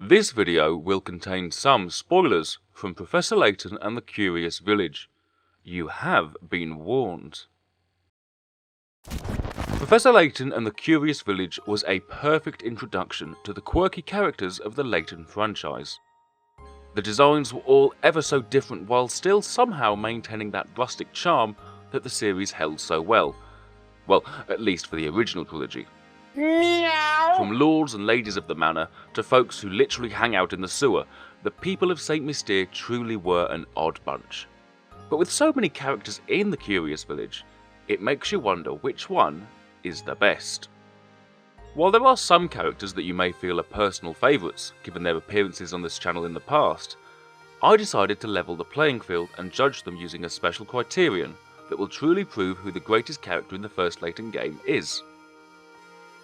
This video will contain some spoilers from Professor Layton and the Curious Village. You have been warned. Professor Layton and the Curious Village was a perfect introduction to the quirky characters of the Layton franchise. The designs were all ever so different while still somehow maintaining that rustic charm that the series held so well. Well, at least for the original trilogy. Meow. From lords and ladies of the manor to folks who literally hang out in the sewer, the people of St Mystere truly were an odd bunch. But with so many characters in the Curious Village, it makes you wonder which one is the best. While there are some characters that you may feel are personal favourites, given their appearances on this channel in the past, I decided to level the playing field and judge them using a special criterion that will truly prove who the greatest character in the first Layton game is.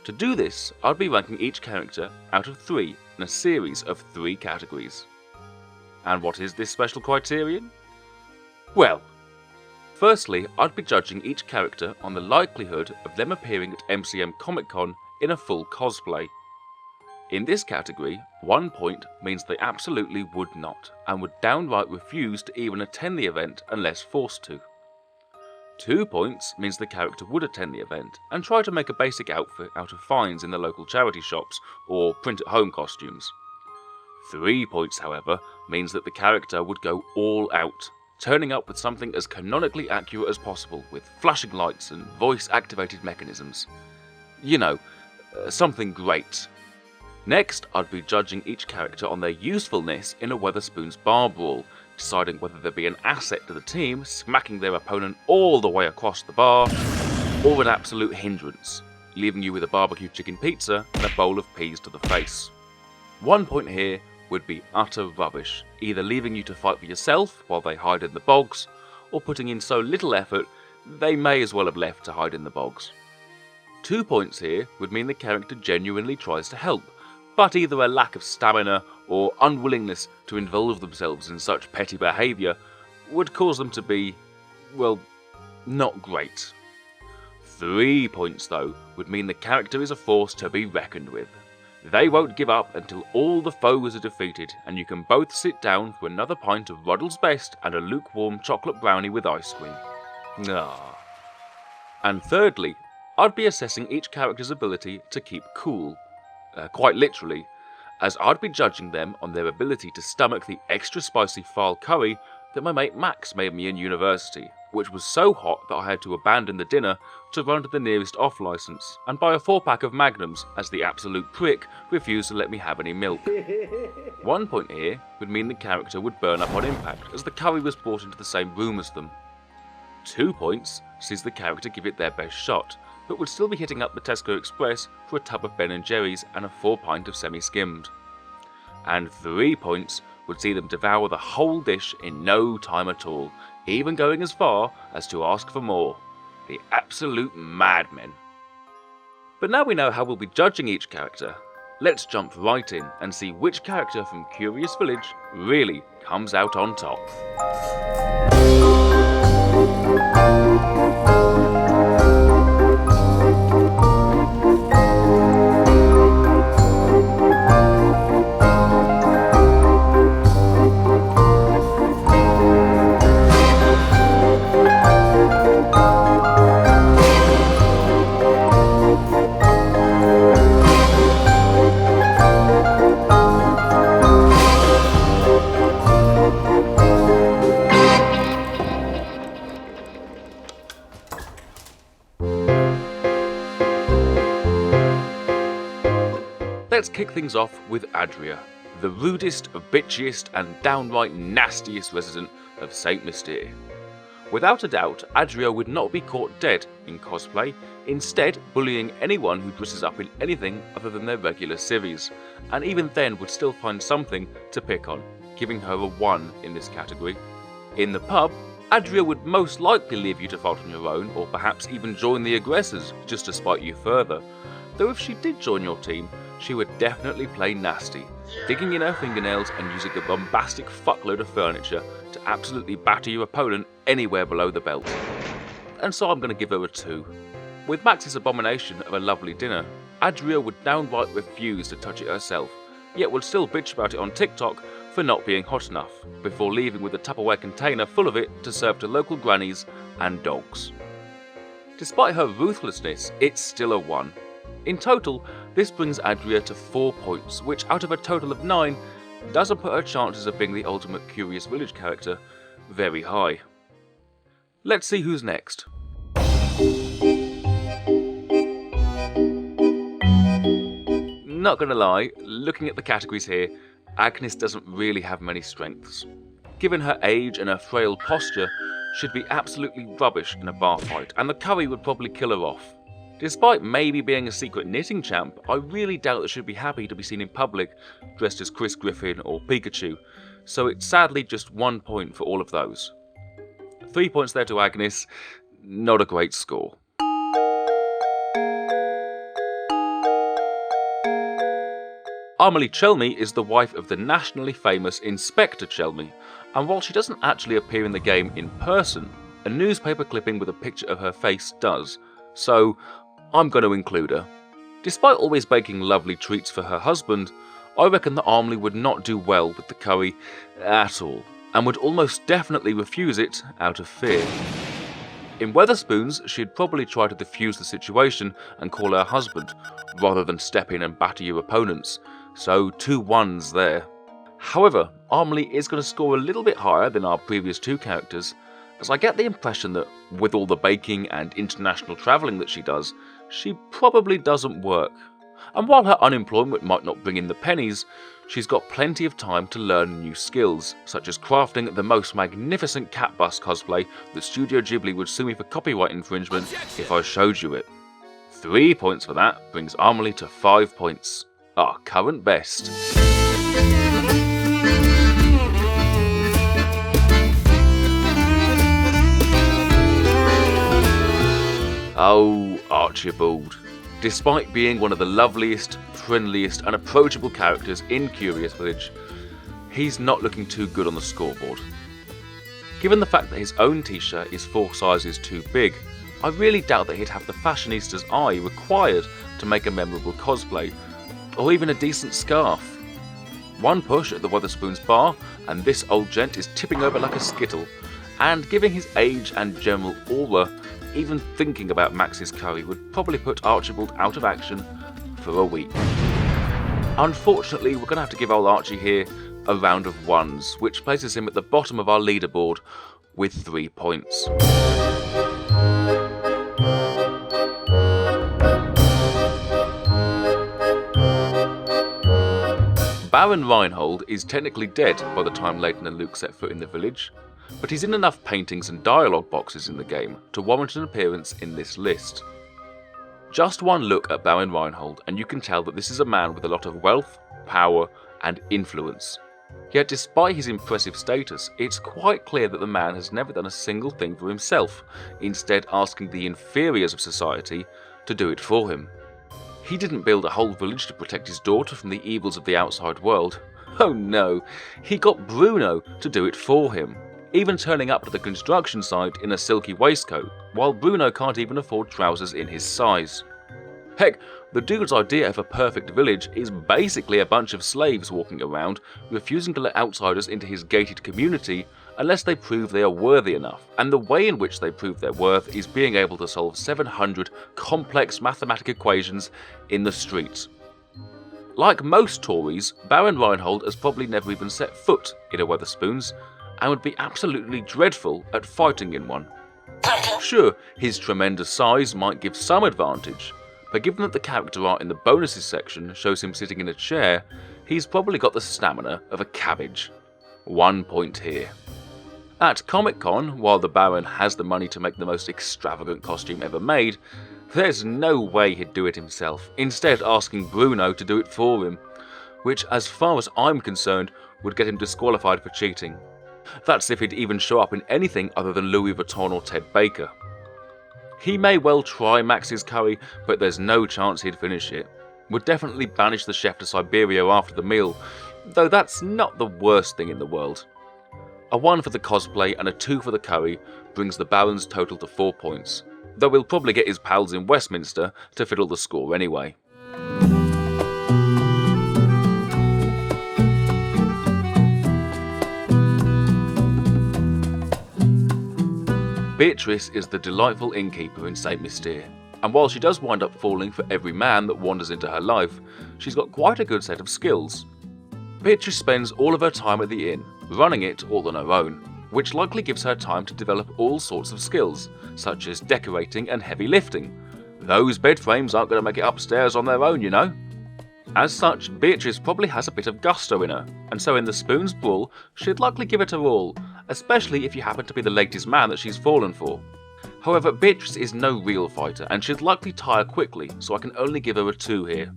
To do this, I'd be ranking each character out of 3 in a series of 3 categories. And what is this special criterion? Well, firstly, I'd be judging each character on the likelihood of them appearing at MCM Comic Con in a full cosplay. In this category, 1 point means they absolutely would not, and would downright refuse to even attend the event unless forced to. 2 points means the character would attend the event and try to make a basic outfit out of finds in the local charity shops or print-at-home costumes. 3 points, however, means that the character would go all out, turning up with something as canonically accurate as possible with flashing lights and voice-activated mechanisms. You know, something great. Next, I'd be judging each character on their usefulness in a Wetherspoons bar brawl, deciding whether they'd be an asset to the team, smacking their opponent all the way across the bar, or an absolute hindrance, leaving you with a barbecue chicken pizza and a bowl of peas to the face. 1 point here would be utter rubbish, either leaving you to fight for yourself while they hide in the bogs, or putting in so little effort they may as well have left to hide in the bogs. 2 points here would mean the character genuinely tries to help, but either a lack of stamina or unwillingness to involve themselves in such petty behaviour would cause them to be, well, not great. 3 points though would mean the character is a force to be reckoned with. They won't give up until all the foes are defeated and you can both sit down for another pint of Ruddle's Best and a lukewarm chocolate brownie with ice cream. Ah. And thirdly, I'd be assessing each character's ability to keep cool. Quite literally, as I'd be judging them on their ability to stomach the extra spicy foul curry that my mate Max made me in university, which was so hot that I had to abandon the dinner to run to the nearest off-licence and buy a 4-pack of Magnums as the absolute prick refused to let me have any milk. 1 point here would mean the character would burn up on impact as the curry was brought into the same room as them. 2 points sees the character give it their best shot, but would still be hitting up the Tesco Express for a tub of Ben & Jerry's and a 4-pint of semi-skimmed. And 3 points would see them devour the whole dish in no time at all, even going as far as to ask for more. The absolute madmen. But now we know how we'll be judging each character, let's jump right in and see which character from Curious Village really comes out on top. Let's kick things off with Adria, the rudest, bitchiest and downright nastiest resident of St Mystere. Without a doubt, Adria would not be caught dead in cosplay, instead bullying anyone who dresses up in anything other than their regular civvies, and even then would still find something to pick on, giving her a 1 in this category. In the pub, Adria would most likely leave you to fight on your own, or perhaps even join the aggressors just to spite you further, though if she did join your team, she would definitely play nasty, digging in her fingernails and using a bombastic fuckload of furniture to absolutely batter your opponent anywhere below the belt. And so I'm going to give her a 2. With Max's abomination of a lovely dinner, Adria would downright refuse to touch it herself, yet would still bitch about it on TikTok for not being hot enough, before leaving with a Tupperware container full of it to serve to local grannies and dogs. Despite her ruthlessness, it's still a 1. In total, this brings Adria to 4 points, which out of a total of 9, doesn't put her chances of being the ultimate Curious Village character very high. Let's see who's next. Not gonna lie, looking at the categories here, Agnes doesn't really have many strengths. Given her age and her frail posture, she'd be absolutely rubbish in a bar fight, and the curry would probably kill her off. Despite maybe being a secret knitting champ, I really doubt that she'd be happy to be seen in public dressed as Chris Griffin or Pikachu, so it's sadly just 1 point for all of those. 3 points there to Agnes, not a great score. Amelie Chelmy is the wife of the nationally famous Inspector Chelmy, and while she doesn't actually appear in the game in person, a newspaper clipping with a picture of her face does, so I'm going to include her. Despite always baking lovely treats for her husband, I reckon that Amelie would not do well with the curry at all, and would almost definitely refuse it out of fear. In Wetherspoons, she'd probably try to defuse the situation and call her husband, rather than step in and batter your opponents, so 2 1s there. However, Amelie is going to score a little bit higher than our previous 2 characters, as I get the impression that with all the baking and international travelling that she does, she probably doesn't work. And while her unemployment might not bring in the pennies, she's got plenty of time to learn new skills, such as crafting the most magnificent cat bus cosplay that Studio Ghibli would sue me for copyright infringement if I showed you it. 3 points for that brings Amelie to 5 points, our current best. Oh, Archibald. Despite being one of the loveliest, friendliest and approachable characters in Curious Village, he's not looking too good on the scoreboard. Given the fact that his own t-shirt is 4 sizes too big, I really doubt that he'd have the fashionista's eye required to make a memorable cosplay, or even a decent scarf. 1 push at the Wetherspoons bar and this old gent is tipping over like a skittle, and given his age and general aura, even thinking about Max's curry would probably put Archibald out of action for a week. Unfortunately, we're going to have to give old Archie here a round of 1s, which places him at the bottom of our leaderboard with 3 points. Baron Reinhold is technically dead by the time Layton and Luke set foot in the village, but he's in enough paintings and dialogue boxes in the game to warrant an appearance in this list. Just 1 look at Baron Reinhold and you can tell that this is a man with a lot of wealth, power and influence. Yet despite his impressive status, it's quite clear that the man has never done a single thing for himself, instead asking the inferiors of society to do it for him. He didn't build a whole village to protect his daughter from the evils of the outside world. Oh no, he got Bruno to do it for him, even turning up to the construction site in a silky waistcoat, while Bruno can't even afford trousers in his size. Heck, the dude's idea of a perfect village is basically a bunch of slaves walking around, refusing to let outsiders into his gated community unless they prove they are worthy enough, and the way in which they prove their worth is being able to solve 700 complex mathematical equations in the streets. Like most Tories, Baron Reinhold has probably never even set foot in a Wetherspoons, and would be absolutely dreadful at fighting in one. Sure, his tremendous size might give some advantage, but given that the character art in the bonuses section shows him sitting in a chair, he's probably got the stamina of a cabbage. 1 point here. At Comic Con, while the Baron has the money to make the most extravagant costume ever made, there's no way he'd do it himself, instead asking Bruno to do it for him, which as far as I'm concerned would get him disqualified for cheating. That's if he'd even show up in anything other than Louis Vuitton or Ted Baker. He may well try Max's curry, but there's no chance he'd finish it. Would definitely banish the chef to Siberia after the meal, though that's not the worst thing in the world. A 1 for the cosplay and a 2 for the curry brings the Baron's total to 4 points, though he'll probably get his pals in Westminster to fiddle the score anyway. Beatrice is the delightful innkeeper in St Mystere, and while she does wind up falling for every man that wanders into her life, she's got quite a good set of skills. Beatrice spends all of her time at the inn, running it all on her own, which likely gives her time to develop all sorts of skills, such as decorating and heavy lifting. Those bed frames aren't going to make it upstairs on their own, you know. As such, Beatrice probably has a bit of gusto in her, and so in the spoon's brawl, she'd likely give it her all, especially if you happen to be the latest man that she's fallen for. However, Beatrice is no real fighter, and she'd likely tire quickly, so I can only give her a 2 here.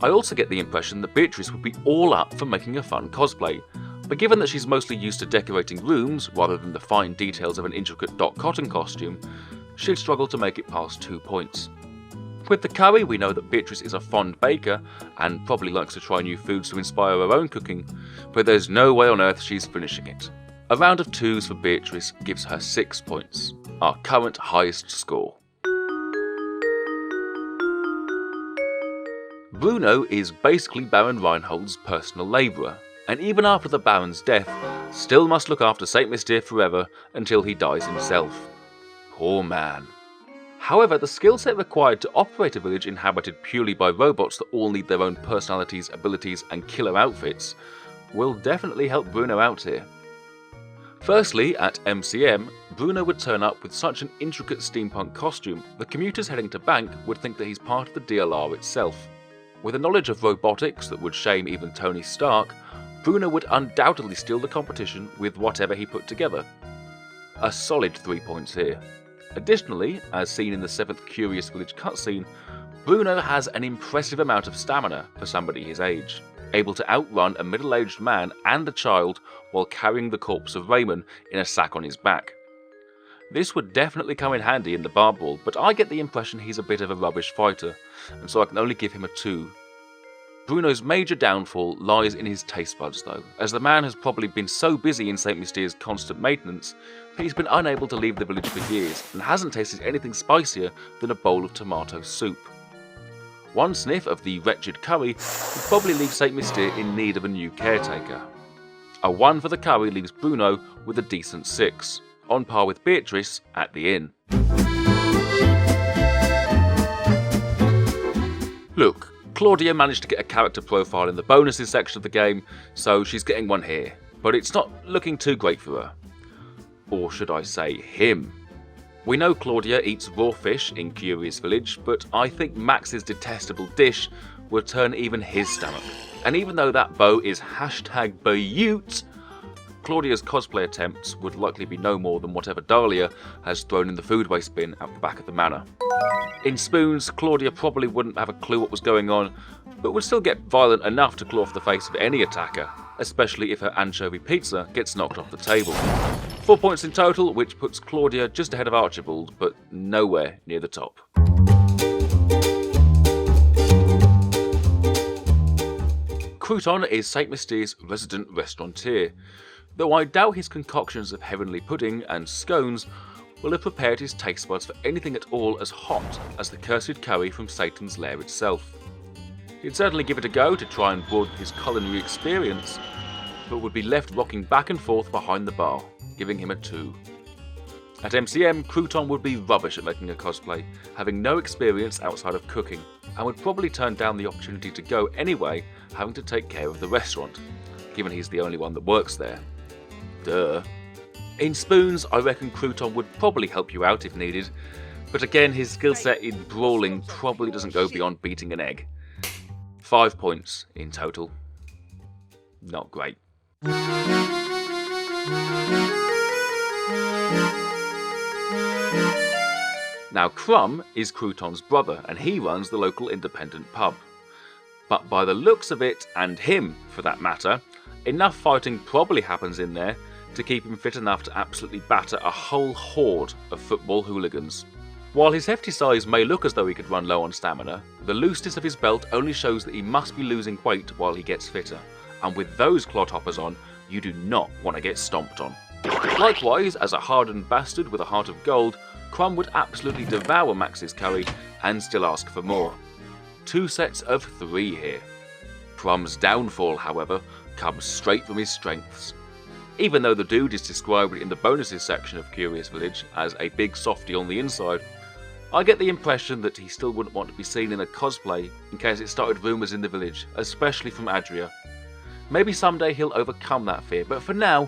I also get the impression that Beatrice would be all up for making a fun cosplay, but given that she's mostly used to decorating rooms rather than the fine details of an intricate Doc Cotton costume, she'd struggle to make it past 2 points. With the curry, we know that Beatrice is a fond baker and probably likes to try new foods to inspire her own cooking, but there's no way on earth she's finishing it. A round of 2s for Beatrice gives her 6 points, our current highest score. Bruno is basically Baron Reinhold's personal labourer, and even after the Baron's death, still must look after St Mystere forever until he dies himself. Poor man. However, the skill set required to operate a village inhabited purely by robots that all need their own personalities, abilities and killer outfits will definitely help Bruno out here. Firstly, at MCM, Bruno would turn up with such an intricate steampunk costume that commuters heading to Bank would think that he's part of the DLR itself. With a knowledge of robotics that would shame even Tony Stark, Bruno would undoubtedly steal the competition with whatever he put together. A solid 3 points here. Additionally, as seen in the 7th Curious Village cutscene, Bruno has an impressive amount of stamina for somebody his age, able to outrun a middle-aged man and a child while carrying the corpse of Raymond in a sack on his back. This would definitely come in handy in the bar brawl, but I get the impression he's a bit of a rubbish fighter, and so I can only give him a 2. Bruno's major downfall lies in his taste buds though, as the man has probably been so busy in St Mystere's constant maintenance that he's been unable to leave the village for years and hasn't tasted anything spicier than a bowl of tomato soup. One sniff of the wretched curry would probably leave St Mystere in need of a new caretaker. A 1 for the curry leaves Bruno with a decent 6, on par with Beatrice at the inn. Look, Claudia managed to get a character profile in the bonuses section of the game, so she's getting 1 here, but it's not looking too great for her. Or should I say him? We know Claudia eats raw fish in Curious Village, but I think Max's detestable dish will turn even his stomach. And even though that bow is #Beaut, Claudia's cosplay attempts would likely be no more than whatever Dahlia has thrown in the food waste bin out the back of the manor. In spoons, Claudia probably wouldn't have a clue what was going on, but would still get violent enough to claw off the face of any attacker, especially if her anchovy pizza gets knocked off the table. 4 points in total, which puts Claudia just ahead of Archibald, but nowhere near the top. Crouton is St Mystere's resident restaurateur, though I doubt his concoctions of heavenly pudding and scones will have prepared his taste buds for anything at all as hot as the cursed curry from Satan's lair itself. He'd certainly give it a go to try and broaden his culinary experience, but would be left rocking back and forth behind the bar, giving him a 2. At MCM, Crouton would be rubbish at making a cosplay, having no experience outside of cooking, and would probably turn down the opportunity to go anyway, having to take care of the restaurant, given he's the only one that works there. Duh. In spoons, I reckon Crouton would probably help you out if needed, but again his skill set in brawling probably doesn't go beyond beating an egg. 5 points in total. Not great. Now Crumb is Crouton's brother and he runs the local independent pub. But by the looks of it, and him for that matter, enough fighting probably happens in there to keep him fit enough to absolutely batter a whole horde of football hooligans. While his hefty size may look as though he could run low on stamina, the looseness of his belt only shows that he must be losing weight while he gets fitter, and with those clodhoppers on, you do not want to get stomped on. Likewise, as a hardened bastard with a heart of gold, Crumb would absolutely devour Max's curry and still ask for more. 2 sets of 3 here. Crumb's downfall, however, comes straight from his strengths. Even though the dude is described in the bonuses section of Curious Village as a big softy on the inside, I get the impression that he still wouldn't want to be seen in a cosplay in case it started rumours in the village, especially from Adria. Maybe someday he'll overcome that fear, but for now,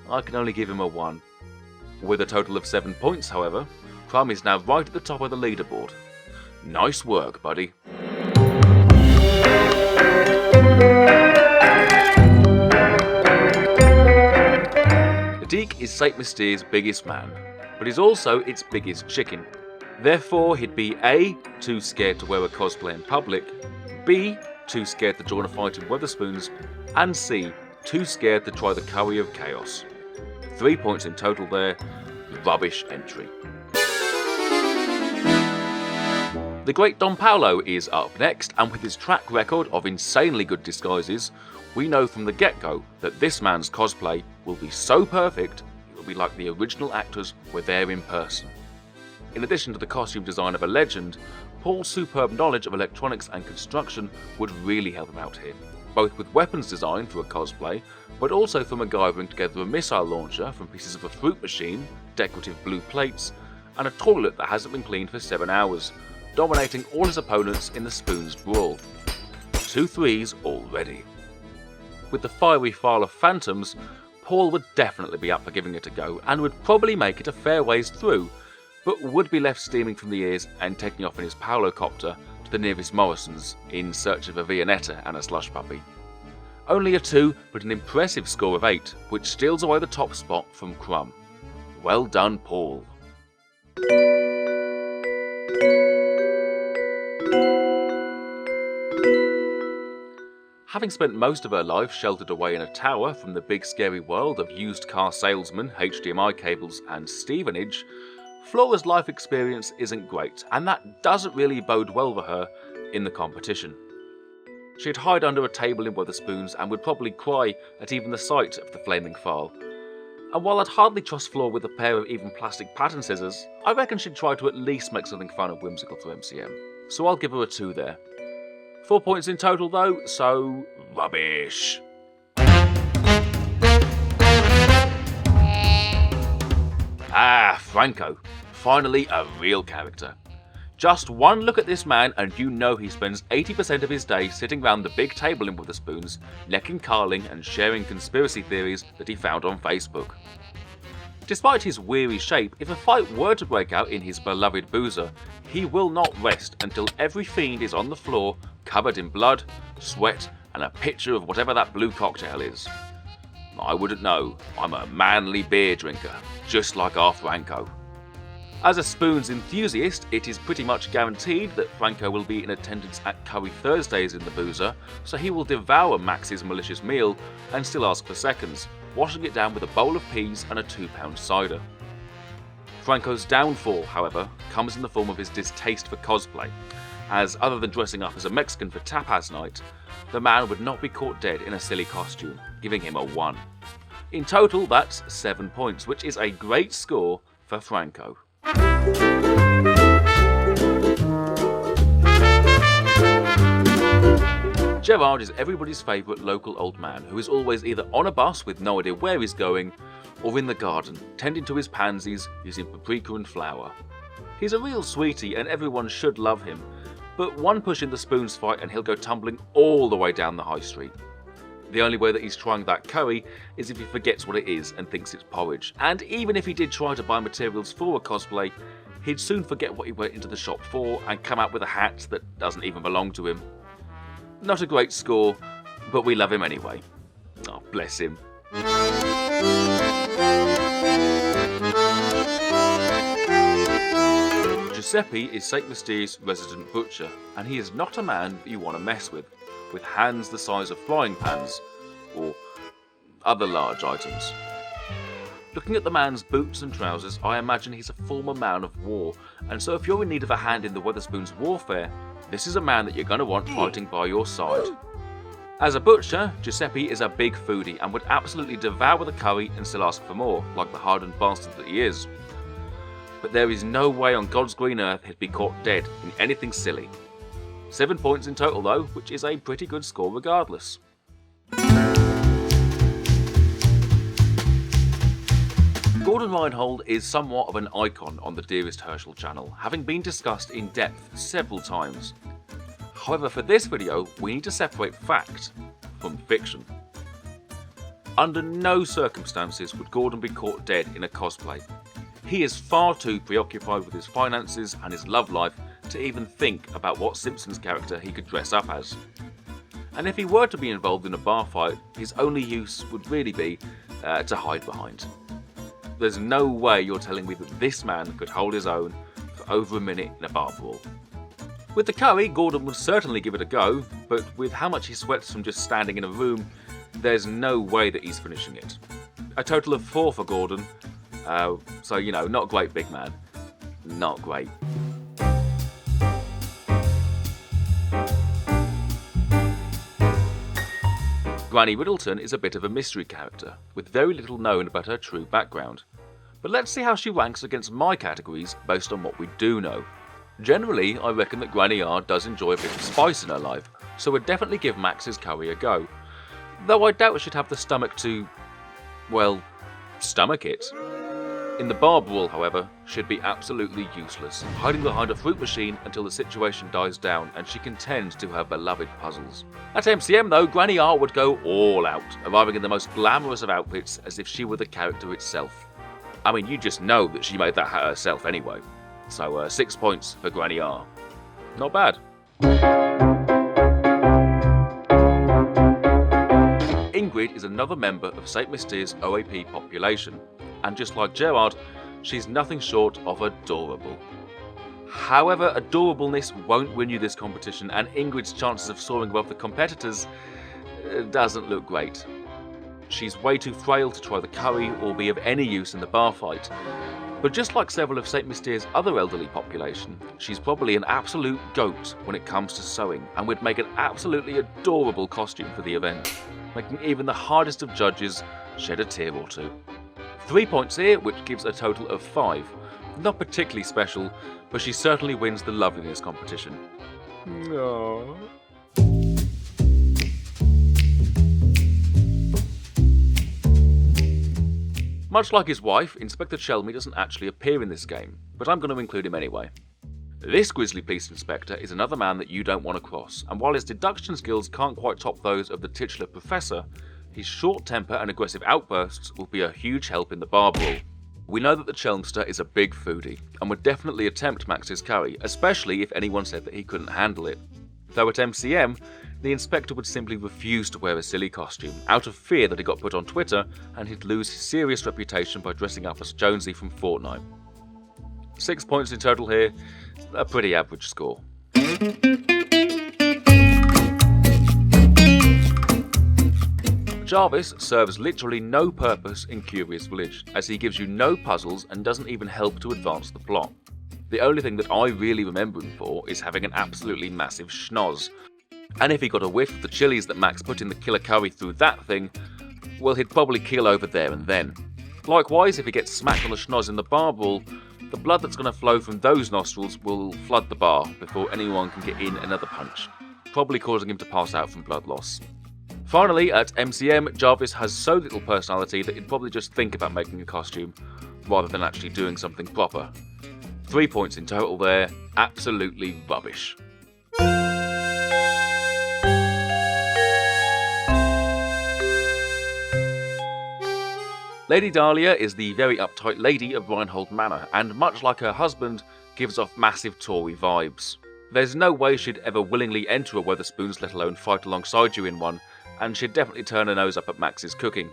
I can only give him a 1. With a total of 7 points, however, Crumb is now right at the top of the leaderboard. Nice work, buddy. Deek is St Mystere's biggest man, but he's also its biggest chicken. Therefore, he'd be A, too scared to wear a cosplay in public, B, too scared to join a fight in Wetherspoons, and C, too scared to try the curry of chaos. 3 points in total there. Rubbish entry. The great Don Paolo is up next, and with his track record of insanely good disguises, we know from the get-go that this man's cosplay will be so perfect it will be like the original actors were there in person. In addition to the costume design of a legend, Paul's superb knowledge of electronics and construction would really help him out here, both with weapons design for a cosplay, but also for MacGyvering together a missile launcher from pieces of a fruit machine, decorative blue plates, and a toilet that hasn't been cleaned for 7 hours, dominating all his opponents in the Spoons Brawl. 2 threes already. With the fiery file of phantoms, Paul would definitely be up for giving it a go and would probably make it a fair ways through, but would be left steaming from the ears and taking off in his Paolo-copter to the nearest Morrison's in search of a Viennetta and a slush puppy. Only a 2, but an impressive score of 8, which steals away the top spot from Crumb. Well done, Paul. Having spent most of her life sheltered away in a tower from the big scary world of used car salesmen, HDMI cables and Stevenage, Flora's life experience isn't great, and that doesn't really bode well for her in the competition. She'd hide under a table in Wetherspoons and would probably cry at even the sight of the flaming file. And while I'd hardly trust Flora with a pair of even plastic pattern scissors, I reckon she'd try to at least make something fun and whimsical for MCM, so I'll give her a 2 there. 4 points in total though, so rubbish. Ah, Franco. Finally a real character. Just one look at this man and you know he spends 80% of his day sitting round the big table in Wetherspoons, necking Carling and sharing conspiracy theories that he found on Facebook. Despite his weary shape, if a fight were to break out in his beloved boozer, he will not rest until every fiend is on the floor, covered in blood, sweat, and a picture of whatever that blue cocktail is. I wouldn't know, I'm a manly beer drinker, just like our Franco. As a Spoons enthusiast, it is pretty much guaranteed that Franco will be in attendance at Curry Thursdays in the boozer, so he will devour Max's malicious meal and still ask for seconds, washing it down with a bowl of peas and a £2 cider. Franco's downfall, however, comes in the form of his distaste for cosplay, as other than dressing up as a Mexican for tapas night, the man would not be caught dead in a silly costume, giving him a 1. In total, that's 7 points, which is a great score for Franco. Gerard is everybody's favourite local old man who is always either on a bus with no idea where he's going, or in the garden, tending to his pansies using paprika and flour. He's a real sweetie and everyone should love him, but one push in the Spoons fight and he'll go tumbling all the way down the high street. The only way that he's trying that curry is if he forgets what it is and thinks it's porridge, and even if he did try to buy materials for a cosplay, he'd soon forget what he went into the shop for and come out with a hat that doesn't even belong to him. Not a great score, but we love him anyway. Oh, bless him. Giuseppe is St Mystere's resident butcher, and he is not a man that you want to mess with hands the size of frying pans, or other large items. Looking at the man's boots and trousers, I imagine he's a former man of war, and so if you're in need of a hand in the Wetherspoons warfare, this is a man that you're going to want fighting by your side. As a butcher, Giuseppe is a big foodie and would absolutely devour the curry and still ask for more, like the hardened bastard that he is. But there is no way on God's green earth he'd be caught dead in anything silly. 7 points in total though, which is a pretty good score regardless. Young Reinhold is somewhat of an icon on the DearestHershel channel, having been discussed in depth several times. However, for this video, we need to separate fact from fiction. Under no circumstances would Gordon be caught dead in a cosplay. He is far too preoccupied with his finances and his love life to even think about what Simpsons character he could dress up as. And if he were to be involved in a bar fight, his only use would really be to hide behind. There's no way you're telling me that this man could hold his own for over a minute in a bar brawl. With the curry, Gordon would certainly give it a go, but with how much he sweats from just standing in a room, there's no way that he's finishing it. A total of 4 for Gordon, so you know, not great, big man. Not great. Granny Riddleton is a bit of a mystery character, with very little known about her true background. But let's see how she ranks against my categories based on what we do know. Generally, I reckon that Granny R does enjoy a bit of spice in her life, so would definitely give Max's curry a go. Though I doubt she'd have the stomach to, well, stomach it. In the bar brawl, however, she'd be absolutely useless, hiding behind a fruit machine until the situation dies down and she can tend to her beloved puzzles. At MCM though, Granny R would go all out, arriving in the most glamorous of outfits as if she were the character itself. I mean, you just know that she made that hat herself anyway. So 6 points for Granny R. Not bad. Ingrid is another member of St Mystere's OAP population, and just like Gerard, she's nothing short of adorable. However, adorableness won't win you this competition, and Ingrid's chances of soaring above the competitors doesn't look great. She's way too frail to try the curry or be of any use in the bar fight. But just like several of St Mystere's other elderly population, she's probably an absolute goat when it comes to sewing, and would make an absolutely adorable costume for the event, making even the hardest of judges shed a tear or two. 3 points here, which gives a total of 5. Not particularly special, but she certainly wins the loveliness competition. Aww. Much like his wife, Inspector Chelmy doesn't actually appear in this game, but I'm going to include him anyway. This grisly police inspector is another man that you don't want to cross, and while his deduction skills can't quite top those of the titular professor, his short temper and aggressive outbursts will be a huge help in the bar brawl. We know that the Chelmster is a big foodie, and would definitely attempt Max's curry, especially if anyone said that he couldn't handle it. Though at MCM, the inspector would simply refuse to wear a silly costume, out of fear that he got put on Twitter and he'd lose his serious reputation by dressing up as Jonesy from Fortnite. 6 points in total here, a pretty average score. Jarvis serves literally no purpose in Curious Village, as he gives you no puzzles and doesn't even help to advance the plot. The only thing that I really remember him for is having an absolutely massive schnoz. And if he got a whiff of the chilies that Max put in the killer curry through that thing, well, he'd probably keel over there and then. Likewise, if he gets smacked on the schnoz in the bar brawl, the blood that's going to flow from those nostrils will flood the bar before anyone can get in another punch, probably causing him to pass out from blood loss. Finally, at MCM, Jarvis has so little personality that he'd probably just think about making a costume, rather than actually doing something proper. 3 points in total there, absolutely rubbish. Lady Dahlia is the very uptight lady of Reinhold Manor, and much like her husband, gives off massive Tory vibes. There's no way she'd ever willingly enter a Wetherspoons, let alone fight alongside you in one, and she'd definitely turn her nose up at Max's cooking.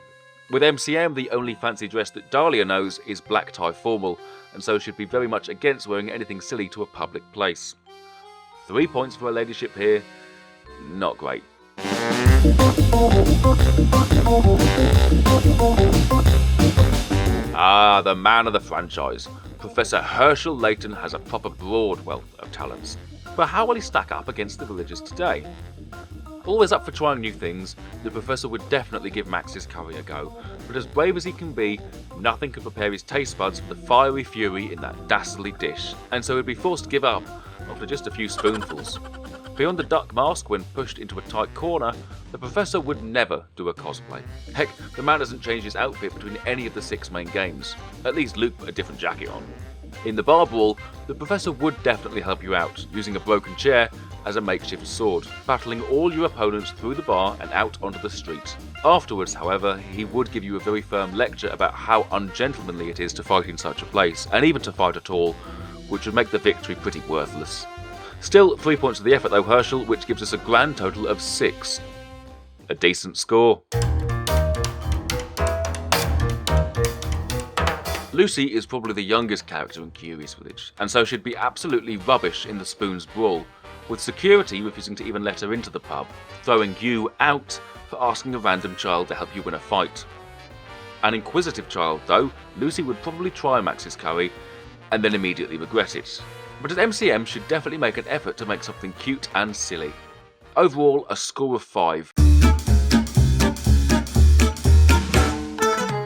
With MCM, the only fancy dress that Dahlia knows is black tie formal, and so she'd be very much against wearing anything silly to a public place. 3 points for her ladyship here, not great. Ah, the man of the franchise. Professor Herschel Layton has a proper broad wealth of talents. But how will he stack up against the villagers today? Always up for trying new things, the Professor would definitely give Max his curry a go, but as brave as he can be, nothing could prepare his taste buds for the fiery fury in that dastardly dish, and so he'd be forced to give up after just a few spoonfuls. Beyond the duck mask, when pushed into a tight corner, the Professor would never do a cosplay. Heck, the man hasn't changed his outfit between any of the 6 main games. At least Luke put a different jacket on. In the bar brawl, the Professor would definitely help you out, using a broken chair as a makeshift sword, battling all your opponents through the bar and out onto the street. Afterwards, however, he would give you a very firm lecture about how ungentlemanly it is to fight in such a place, and even to fight at all, which would make the victory pretty worthless. Still, 3 points to the effort though, Hershel, which gives us a grand total of 6. A decent score. Lucy is probably the youngest character in Curious Village, and so she'd be absolutely rubbish in the Spoons Brawl, with security refusing to even let her into the pub, throwing you out for asking a random child to help you win a fight. An inquisitive child though, Lucy would probably try Max's curry, and then immediately regret it. But at MCM she'd definitely make an effort to make something cute and silly. Overall, a score of 5.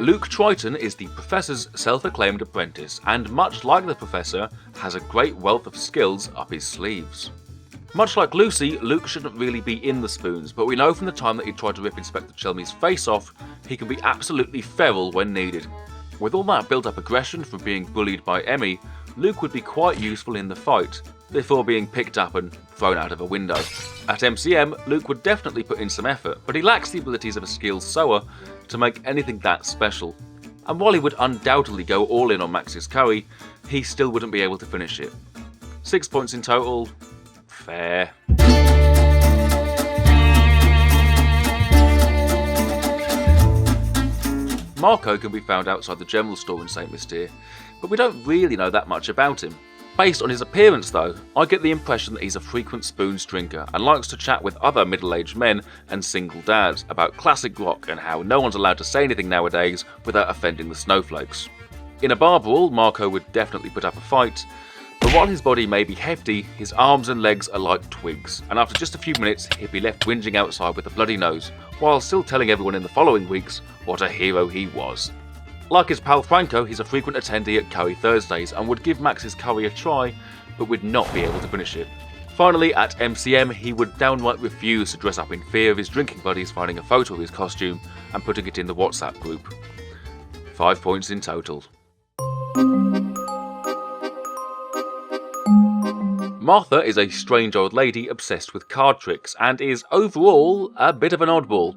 Luke Triton is the Professor's self-acclaimed apprentice, and much like the Professor, has a great wealth of skills up his sleeves. Much like Lucy, Luke shouldn't really be in the Spoons, but we know from the time that he tried to rip Inspector Chelmey's face off, he can be absolutely feral when needed. With all that built-up aggression from being bullied by Emmy, Luke would be quite useful in the fight, before being picked up and thrown out of a window. At MCM, Luke would definitely put in some effort, but he lacks the abilities of a skilled sewer to make anything that special. And while he would undoubtedly go all in on Max's curry, he still wouldn't be able to finish it. 6 points in total. Fair. Marco can be found outside the general store in St Mystere, but we don't really know that much about him. Based on his appearance though, I get the impression that he's a frequent Spoons drinker and likes to chat with other middle-aged men and single dads about classic rock and how no one's allowed to say anything nowadays without offending the snowflakes. In a bar brawl, Marco would definitely put up a fight, but while his body may be hefty, his arms and legs are like twigs, and after just a few minutes he'd be left whinging outside with a bloody nose, while still telling everyone in the following weeks what a hero he was. Like his pal Franco, he's a frequent attendee at Curry Thursdays and would give Max's curry a try, but would not be able to finish it. Finally, at MCM, he would downright refuse to dress up in fear of his drinking buddies finding a photo of his costume and putting it in the WhatsApp group. 5 points in total. Martha is a strange old lady obsessed with card tricks and is overall a bit of an oddball.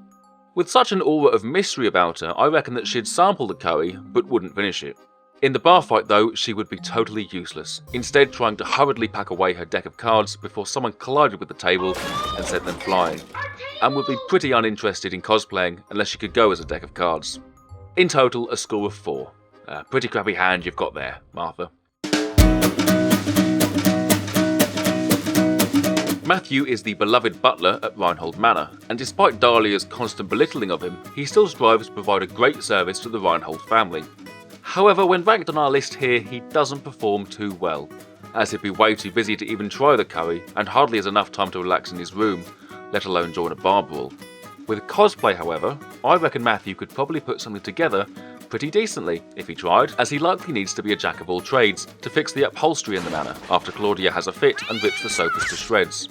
With such an aura of mystery about her, I reckon that she'd sample the curry, but wouldn't finish it. In the bar fight though, she would be totally useless, instead trying to hurriedly pack away her deck of cards before someone collided with the table and sent them flying, and would be pretty uninterested in cosplaying unless she could go as a deck of cards. In total, a score of 4. A pretty crappy hand you've got there, Martha. Matthew is the beloved butler at Reinhold Manor, and despite Dahlia's constant belittling of him, he still strives to provide a great service to the Reinhold family. However, when ranked on our list here, he doesn't perform too well, as he'd be way too busy to even try the curry, and hardly has enough time to relax in his room, let alone join a bar brawl. With cosplay, however, I reckon Matthew could probably put something together pretty decently if he tried, as he likely needs to be a jack of all trades to fix the upholstery in the manor after Claudia has a fit and rips the sofas to shreds.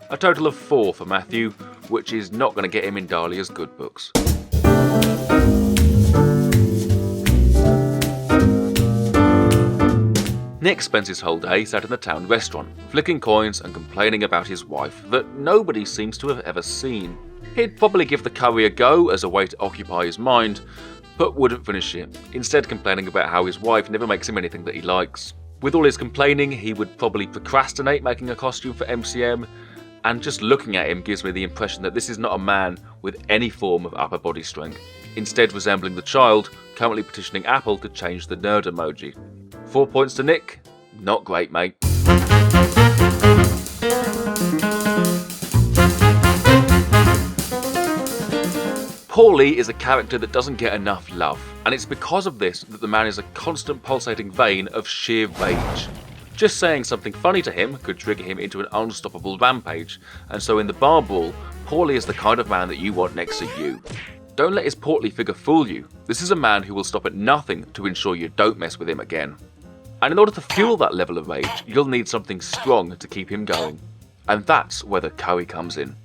A total of 4 for Matthew, which is not going to get him in Dahlia's good books. Nick spends his whole day sat in the town restaurant, flicking coins and complaining about his wife that nobody seems to have ever seen. He'd probably give the curry a go as a way to occupy his mind, but wouldn't finish it, instead complaining about how his wife never makes him anything that he likes. With all his complaining, he would probably procrastinate making a costume for MCM, and just looking at him gives me the impression that this is not a man with any form of upper body strength, instead resembling the child currently petitioning Apple to change the nerd emoji. 4 points to Nick. Not great, mate. Paulie is a character that doesn't get enough love, and it's because of this that the man is a constant pulsating vein of sheer rage. Just saying something funny to him could trigger him into an unstoppable rampage, and so in the bar brawl, Paulie is the kind of man that you want next to you. Don't let his portly figure fool you. This is a man who will stop at nothing to ensure you don't mess with him again. And in order to fuel that level of rage, you'll need something strong to keep him going. And that's where the curry comes in.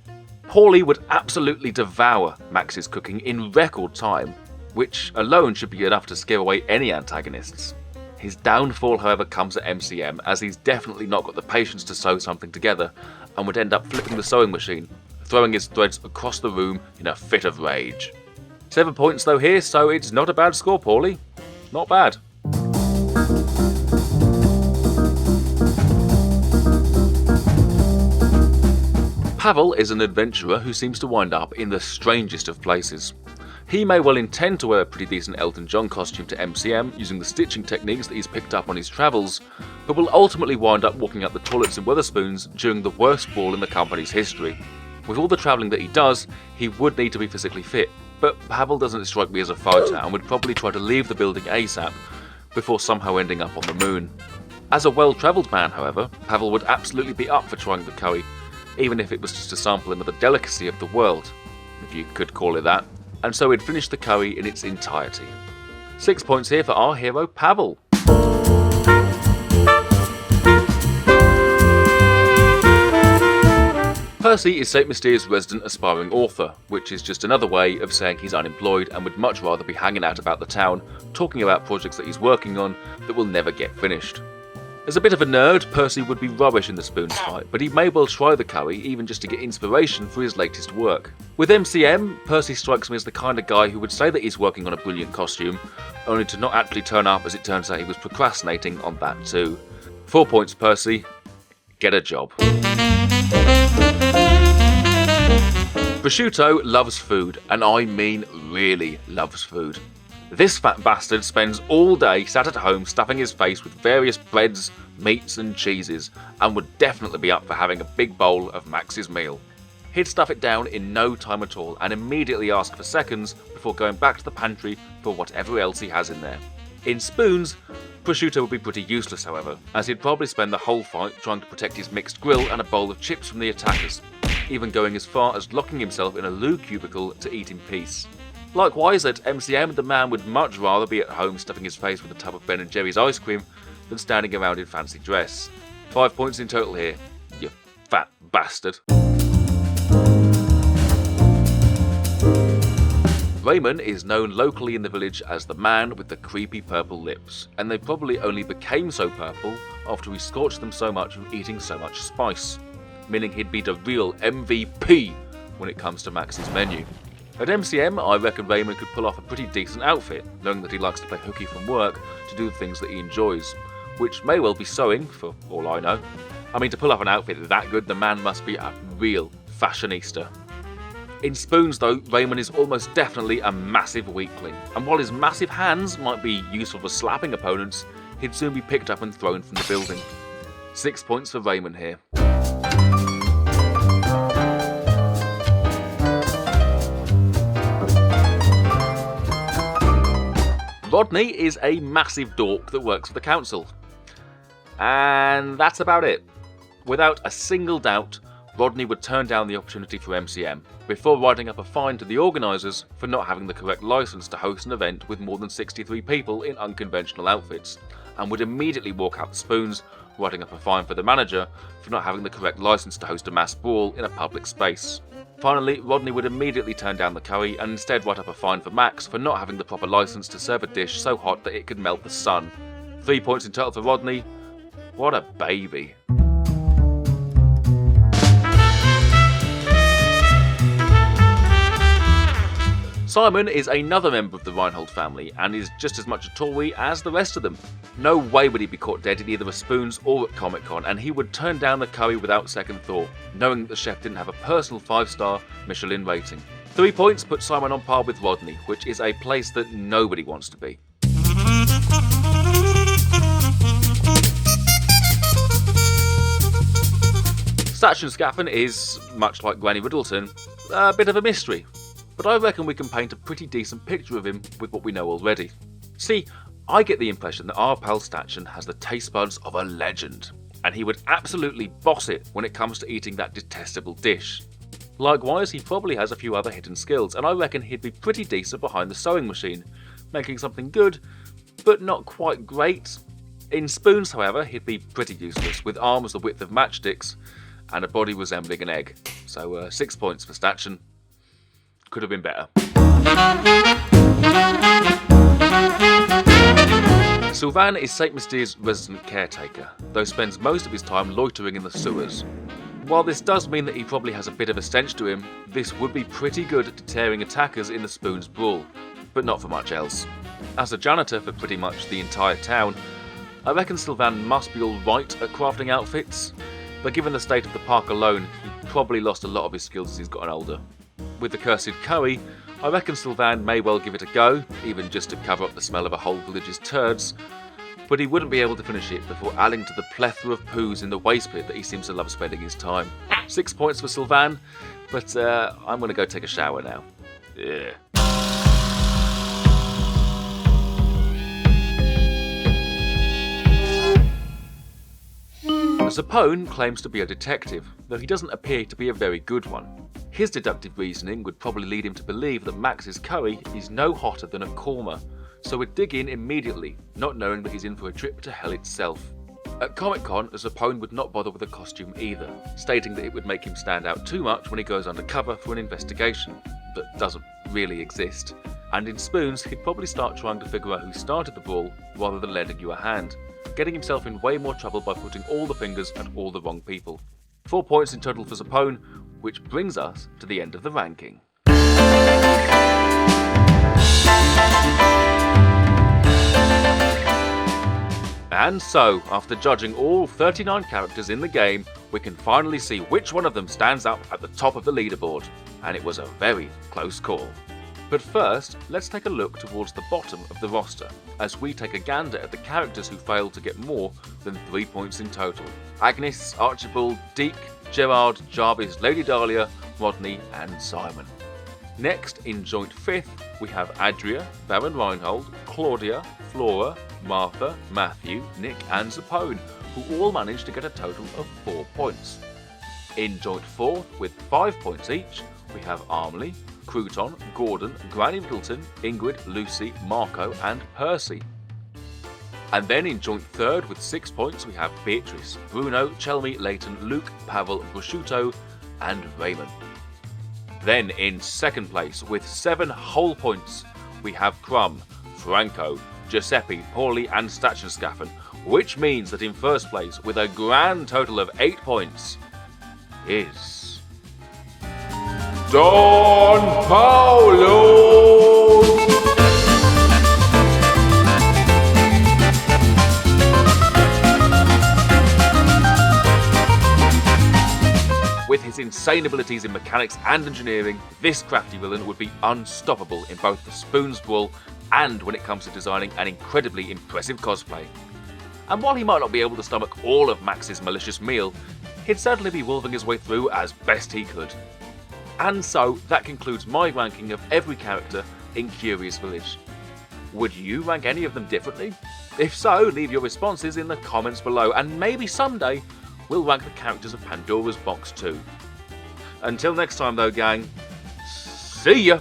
Paulie would absolutely devour Max's cooking in record time, which alone should be enough to scare away any antagonists. His downfall, however, comes at MCM, as he's definitely not got the patience to sew something together and would end up flipping the sewing machine, throwing his threads across the room in a fit of rage. 7 points though here, so it's not a bad score, Paulie. Not bad. Pavel is an adventurer who seems to wind up in the strangest of places. He may well intend to wear a pretty decent Elton John costume to MCM using the stitching techniques that he's picked up on his travels, but will ultimately wind up walking up the toilets in Wetherspoons during the worst ball in the company's history. With all the travelling that he does, he would need to be physically fit, but Pavel doesn't strike me as a fighter and would probably try to leave the building ASAP before somehow ending up on the moon. As a well-travelled man, however, Pavel would absolutely be up for trying the curry, even if it was just to sample another delicacy of the world, if you could call it that, and so he'd finish the curry in its entirety. 6 points here for our hero Pavel. Percy is St Mystere's resident aspiring author, which is just another way of saying he's unemployed and would much rather be hanging out about the town, talking about projects that he's working on that will never get finished. As a bit of a nerd, Percy would be rubbish in the spoons fight, but he may well try the curry even just to get inspiration for his latest work. With MCM, Percy strikes me as the kind of guy who would say that he's working on a brilliant costume, only to not actually turn up as it turns out he was procrastinating on that too. 4 points, Percy. Get a job. Prosciutto loves food, and I mean really loves food. This fat bastard spends all day sat at home stuffing his face with various breads, meats and cheeses, and would definitely be up for having a big bowl of Max's meal. He'd stuff it down in no time at all and immediately ask for seconds before going back to the pantry for whatever else he has in there. In spoons, Prosciutto would be pretty useless, however, as he'd probably spend the whole fight trying to protect his mixed grill and a bowl of chips from the attackers, even going as far as locking himself in a loo cubicle to eat in peace. Likewise, at MCM, the man would much rather be at home stuffing his face with a tub of Ben & Jerry's ice cream than standing around in fancy dress. 5 points in total here, you fat bastard. Raymond is known locally in the village as the man with the creepy purple lips, and they probably only became so purple after he scorched them so much from eating so much spice, meaning he'd be the real MVP when it comes to Max's menu. At MCM, I reckon Raymond could pull off a pretty decent outfit, knowing that he likes to play hooky from work to do the things that he enjoys, which may well be sewing, for all I know. I mean, to pull off an outfit that good, the man must be a real fashionista. In spoons, though, Raymond is almost definitely a massive weakling, and while his massive hands might be useful for slapping opponents, he'd soon be picked up and thrown from the building. 6 points for Raymond here. Rodney is a massive dork that works for the council. And that's about it. Without a single doubt, Rodney would turn down the opportunity for MCM, before writing up a fine to the organisers for not having the correct licence to host an event with more than 63 people in unconventional outfits, and would immediately walk out the spoons, writing up a fine for the manager for not having the correct licence to host a mass brawl in a public space. Finally, Rodney would immediately turn down the curry and instead write up a fine for Max for not having the proper licence to serve a dish so hot that it could melt the sun. 3 points in total for Rodney. What a baby. Simon is another member of the Reinhold family and is just as much a Tory as the rest of them. No way would he be caught dead in either a Spoons or at Comic Con, and he would turn down the curry without second thought, knowing that the chef didn't have a personal 5-star Michelin rating. 3 points put Simon on par with Rodney, which is a place that nobody wants to be. Sachin Scaffin is, much like Granny Riddleton, a bit of a mystery, but I reckon we can paint a pretty decent picture of him with what we know already. See, I get the impression that our pal Sachin has the taste buds of a legend, and he would absolutely boss it when it comes to eating that detestable dish. Likewise, he probably has a few other hidden skills, and I reckon he'd be pretty decent behind the sewing machine, making something good, but not quite great. In spoons, however, he'd be pretty useless, with arms the width of matchsticks, and a body resembling an egg. So 6 points for Statchen. Could have been better. Sylvain is St Mystere's resident caretaker, though spends most of his time loitering in the sewers. While this does mean that he probably has a bit of a stench to him, this would be pretty good at deterring attackers in the Spoons Brawl, but not for much else. As a janitor for pretty much the entire town, I reckon Sylvain must be alright at crafting outfits, but given the state of the park alone, he probably lost a lot of his skills as he's gotten older. With the cursed curry, I reckon Sylvain may well give it a go, even just to cover up the smell of a whole village's turds, but he wouldn't be able to finish it before adding to the plethora of poos in the waste pit that he seems to love spending his time. 6 points for Sylvain, but I'm going to go take a shower now. Yeah. Zapone claims to be a detective, though he doesn't appear to be a very good one. His deductive reasoning would probably lead him to believe that Max's curry is no hotter than a korma, so would dig in immediately, not knowing that he's in for a trip to hell itself. At Comic Con, Zapone would not bother with a costume either, stating that it would make him stand out too much when he goes undercover for an investigation that doesn't really exist. And in Spoons, he'd probably start trying to figure out who started the brawl rather than lending you a hand, getting himself in way more trouble by putting all the fingers at all the wrong people. 4 points in total for Zapone, which brings us to the end of the ranking. And so, after judging all 39 characters in the game, we can finally see which one of them stands up at the top of the leaderboard, and it was a very close call. But first, let's take a look towards the bottom of the roster, as we take a gander at the characters who failed to get more than 3 points in total. Agnes, Archibald, Deke, Gerard, Jarvis, Lady Dahlia, Rodney and Simon. Next, in joint 5th, we have Adria, Baron Reinhold, Claudia, Flora, Martha, Matthew, Nick and Zapone, who all managed to get a total of 4 points. In joint 4th, with 5 points each, we have Armley, Crouton, Gordon, Granny Middleton, Ingrid, Lucy, Marco and Percy. And then in joint 3rd with 6 points we have Beatrice, Bruno, Chelmy, Layton, Luke, Pavel, Prosciutto and Raymond. Then in 2nd place with 7 whole points we have Crumb, Franco, Giuseppe, Paulie and Statchenscaffen, which means that in 1st place with a grand total of 8 points is Don Paolo! With his insane abilities in mechanics and engineering, this crafty villain would be unstoppable in both the Spoons Brawl and when it comes to designing an incredibly impressive cosplay. And while he might not be able to stomach all of Max's malicious meal, he'd certainly be wolving his way through as best he could. And so, that concludes my ranking of every character in Curious Village. Would you rank any of them differently? If so, leave your responses in the comments below, and maybe someday we'll rank the characters of Pandora's Box too. Until next time though, gang, see ya!